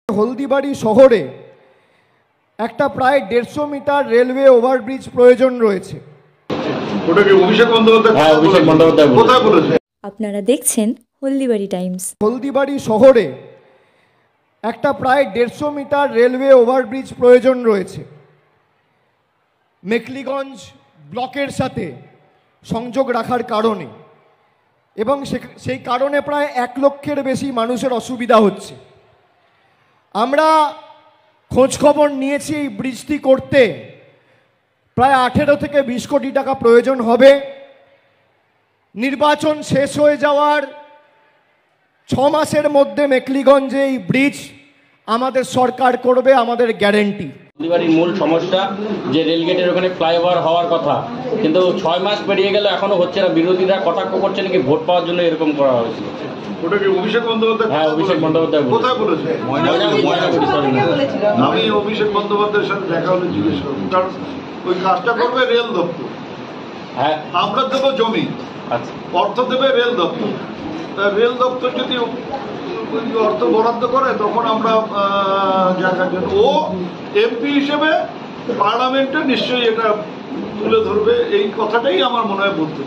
হলদিবাড়ি শহরে একটা প্রায় 150 মিটার রেলওয়ে ওভারব্রিজ প্রয়োজন রয়েছে। ওটাকে অভিষেক বন্দ্যোপাধ্যায় কোথায় বলেছে? আপনারা দেখছেন হলদিবাড়ি টাইমস। হলদিবাড়ি শহরে একটা প্রায় 150 মিটার রেলওয়ে ওভারব্রিজ প্রয়োজন রয়েছে। মেখলিগঞ্জ ব্লকের সাথে সংযোগ রাখার কারণে, এবং সেই কারণে প্রায় 1 লক্ষের বেশি মানুষের অসুবিধা হচ্ছে। আমরা খোঁজখবর নিয়েছি এই ব্রিজটি করতে প্রায় 18 থেকে 20 কোটি টাকা প্রয়োজন হবে। নির্বাচন শেষ হয়ে যাওয়ার 6 মাসের মধ্যে মেখলিগঞ্জে এই ব্রিজ আমাদের সরকার করবে, আমাদের গ্যারেন্টি। হলদিবাড়ির মূল সমস্যা যে রেলগেটের ওখানে ফ্লাইওভার হওয়ার কথা, কিন্তু 6 মাস পেরিয়ে গেল এখনো হচ্ছে না। বিরোধীরা কটাক্ষ করছে নাকি ভোট পাওয়ার জন্য এরকম করা হয়েছে। ওটাকে অভিষেক বন্দ্যোপাধ্যায়? হ্যাঁ, অভিষেক বন্দ্যোপাধ্যায় কোথায় বলেছে? আমি অভিষেক বন্দ্যোপাধ্যায়ের সাথে দেখা হলে জিজ্ঞেস করবো, কারণ ওই কাজটা করবে রেল দপ্তর। হ্যাঁ, আমরা দেবো জমি, আচ্ছা, অর্থ দেবে রেল দপ্তর। রেল দপ্তর যদি অর্থ বরাদ্দ করে তখন আমরা জায়গার জন্য, ও এমপি হিসেবে পার্লামেন্টে নিশ্চয়ই এটা তুলে ধরবে। এই কথাটাই আমার মনে হয় বলতে